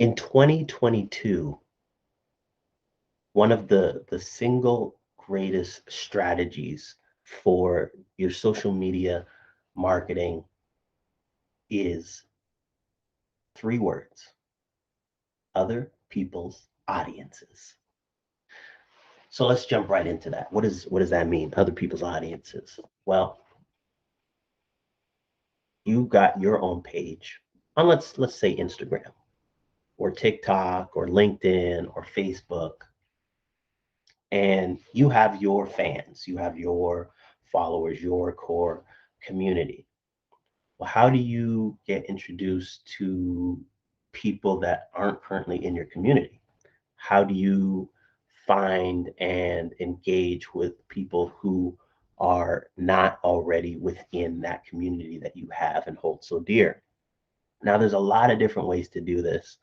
In 2022, one of the single greatest strategies for your social media marketing is three words: other people's audiences. So let's jump right into that. What does that mean? Other people's audiences. Well, you got your own page on, let's say, Instagram or TikTok or LinkedIn or Facebook, and you have your fans, you have your followers, your core community. Well, how do you get introduced to people that aren't currently in your community? How do you find and engage with people who are not already within that community that you have and hold so dear? Now, there's a lot of different ways to do this,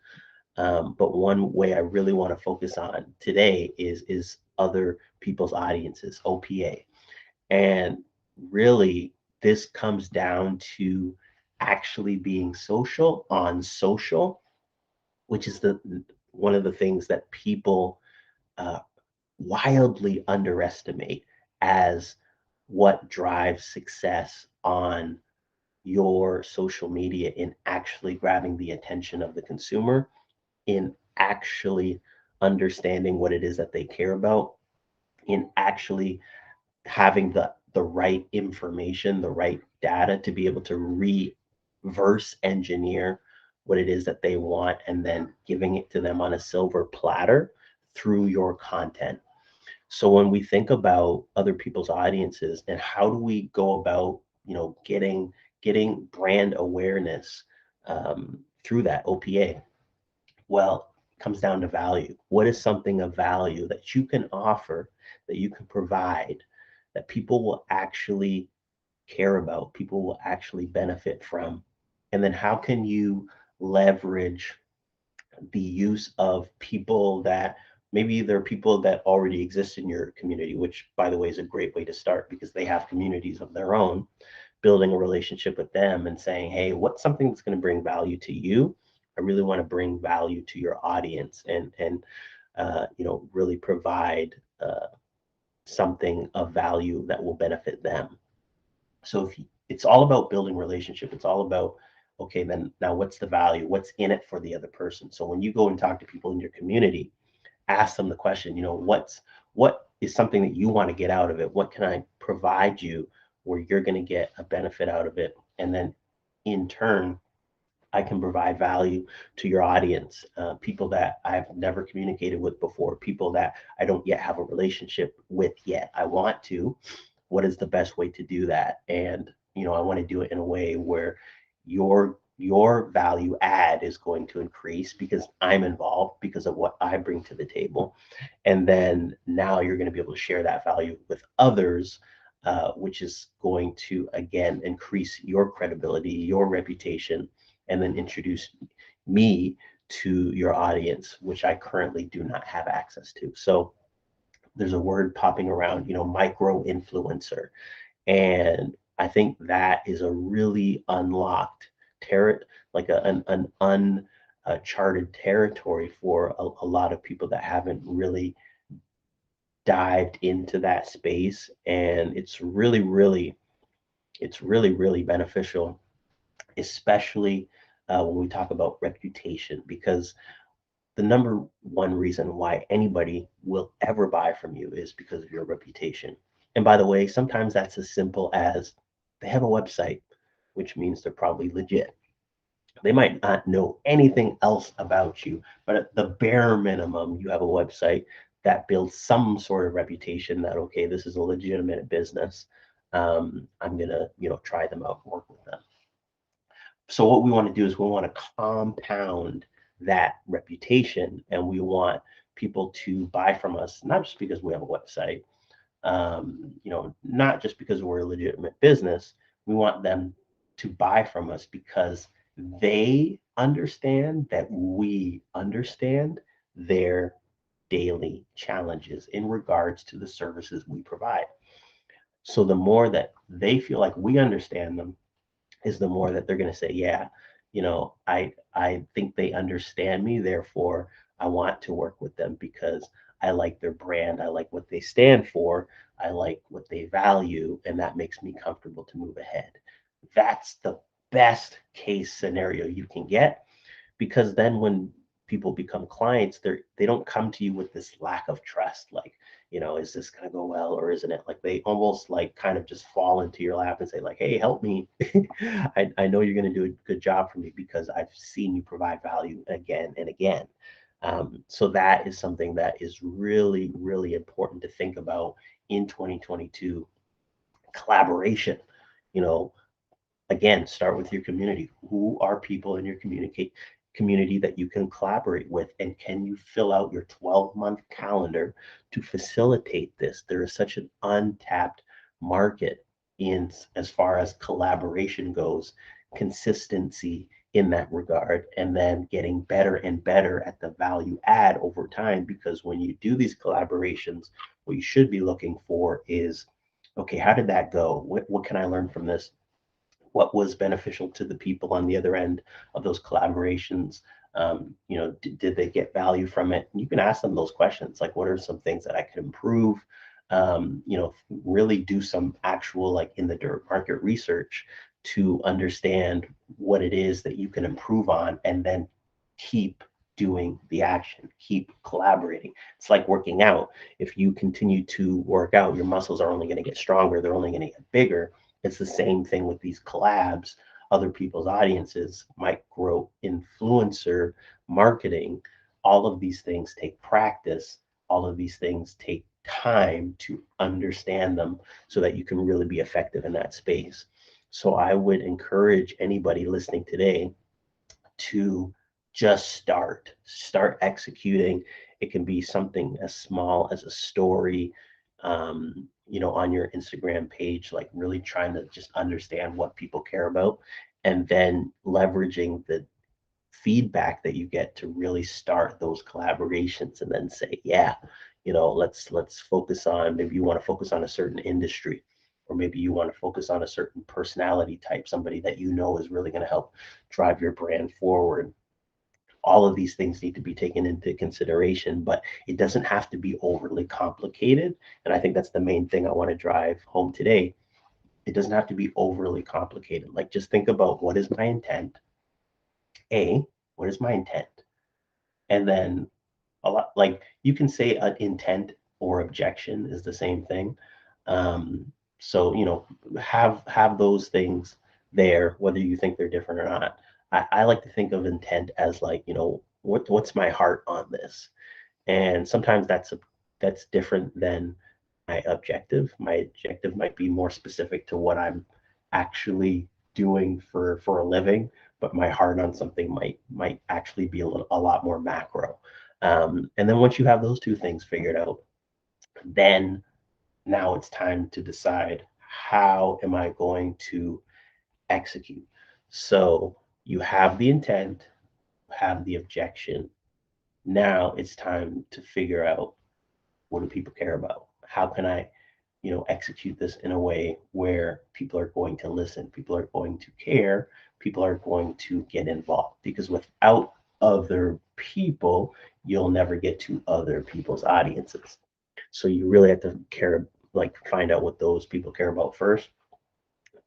but one way I really want to focus on today is other people's audiences, OPA. And really, this comes down to actually being social on social, which is the one of the things that people uh, wildly underestimate as what drives success on your social media in actually grabbing the attention of the consumer, in actually understanding what it is that they care about, in actually having the right information, the right data to be able to reverse engineer what it is that they want and then giving it to them on a silver platter through your content. So when we think about other people's audiences and how do we go about, getting brand awareness through that OPA, well, it comes down to value. What is something of value that you can offer, that you can provide, that people will actually care about, people will actually benefit from? And then how can you leverage the use of people that maybe there are people that already exist in your community, which, by the way, is a great way to start because they have communities of their own, building a relationship with them and saying, hey, what's something that's going to bring value to you? I really want to bring value to your audience and really provide something of value that will benefit them. So it's all about building relationship. It's all about, okay, then now what's the value? What's in it for the other person? So when you go and talk to people in your community, ask them the question, what is something that you want to get out of it? What can I provide you where you're going to get a benefit out of it? And then in turn, I can provide value to your audience, people that I've never communicated with before, people that I don't yet have a relationship with yet. I want to. What is the best way to do that? And I want to do it in a way where your value add is going to increase because I'm involved, because of what I bring to the table. And then now you're going to be able to share that value with others, which is going to, again, increase your credibility, your reputation, and then introduce me to your audience, which I currently do not have access to. So there's a word popping around, micro influencer. And I think that is a really unlocked like an uncharted territory for a lot of people that haven't really dived into that space. And it's really beneficial, especially when we talk about reputation, because the number one reason why anybody will ever buy from you is because of your reputation. And by the way, sometimes that's as simple as they have a website, which means they're probably legit. They might not know anything else about you, but at the bare minimum, you have a website that builds some sort of reputation that, okay, this is a legitimate business. I'm gonna, try them out, work with them. So what we want to do is we want to compound that reputation, and we want people to buy from us, not just because we have a website, not just because we're a legitimate business. We want them to buy from us because they understand that we understand their daily challenges in regards to the services we provide. So the more that they feel like we understand them is the more that they're going to say, yeah, I think they understand me, therefore I want to work with them because I like their brand, I like what they stand for, I like what they value, and that makes me comfortable to move ahead. That's the best case scenario you can get, because then when people become clients, they don't come to you with this lack of trust, like, is this going to go well or isn't it? Like, they almost like kind of just fall into your lap and say like, hey, help me. I know you're going to do a good job for me because I've seen you provide value again and again. So that is something that is really, really important to think about in 2022. Collaboration, you know, again, start with your community. Who are people in your community that you can collaborate with, and can you fill out your 12-month calendar to facilitate this? There is such an untapped market in as far as collaboration goes, consistency in that regard, and then getting better and better at the value add over time. Because when you do these collaborations, what you should be looking for is, okay, how did that go? What can I learn from this? What was beneficial to the people on the other end of those collaborations? Did they get value from it? And you can ask them those questions, like, what are some things that I could improve? Really do some actual, like, in the dirt market research to understand what it is that you can improve on, and then keep doing the action, keep collaborating. It's like working out. If you continue to work out, your muscles are only going to get stronger, they're only going to get bigger. It's the same thing with these collabs. Other people's audiences might grow. Influencer marketing, all of these things take practice. All of these things take time to understand them so that you can really be effective in that space. So I would encourage anybody listening today to just start executing. It can be something as small as a story, on your Instagram page, like really trying to just understand what people care about, and then leveraging the feedback that you get to really start those collaborations, and then say, yeah, let's focus on, maybe you want to focus on a certain industry, or maybe you want to focus on a certain personality type, somebody that is really going to help drive your brand forward. All of these things need to be taken into consideration, but it doesn't have to be overly complicated. And I think that's the main thing I want to drive home today. It doesn't have to be overly complicated. Like, just think about, what is my intent? What is my intent? And then, a lot, like, you can say an intent or objection is the same thing. So, have those things there, whether you think they're different or not. I like to think of intent as, like, what's my heart on this? And sometimes that's different than my objective. My objective might be more specific to what I'm actually doing for a living, but my heart on something might actually be a lot more macro. And then once you have those two things figured out, then now it's time to decide, how am I going to execute? So you have the intent, have the objection. Now it's time to figure out, what do people care about? How can I, execute this in a way where people are going to listen, people are going to care, people are going to get involved? Because without other people, you'll never get to other people's audiences. So you really have to care, like, find out what those people care about first.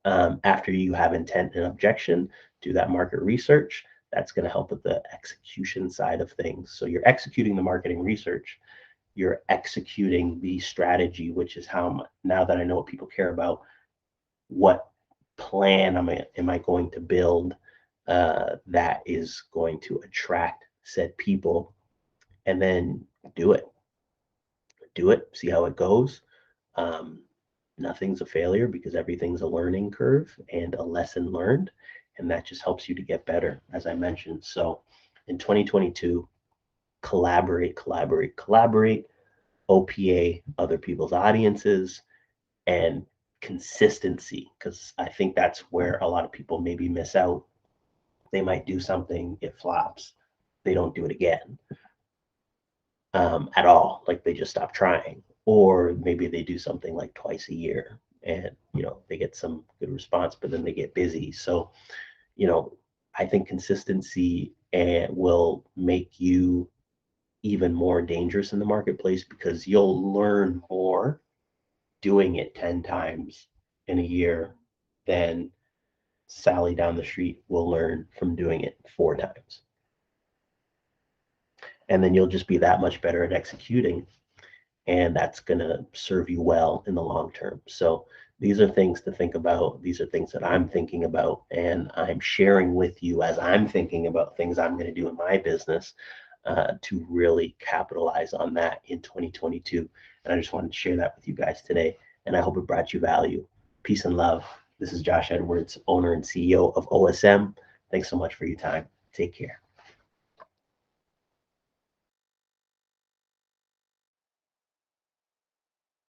After you have intent and objection, do that market research. That's going to help with the execution side of things. So you're executing the marketing research, you're executing the strategy, which is how, now that I know what people care about, what plan am I going to build that is going to attract said people, and then do it. Do it, see how it goes. Um, Nothing's a failure, because everything's a learning curve and a lesson learned, and that just helps you to get better, as I mentioned. So in 2022, collaborate, collaborate, collaborate, OPA other people's audiences, and consistency, because I think that's where a lot of people maybe miss out. They might do something, it flops, they don't do it again, at all. Like, they just stop trying. Or maybe they do something like twice a year, and they get some good response, but then they get busy. So, you know, I think consistency will make you even more dangerous in the marketplace, because you'll learn more doing it 10 times in a year than Sally down the street will learn from doing it 4 times. And then you'll just be that much better at executing, and that's going to serve you well in the long term. So these are things to think about. These are things that I'm thinking about, and I'm sharing with you as I'm thinking about things I'm going to do in my business to really capitalize on that in 2022. And I just wanted to share that with you guys today, and I hope it brought you value. Peace and love. This is Josh Edwards, owner and CEO of OSM. Thanks so much for your time. Take care.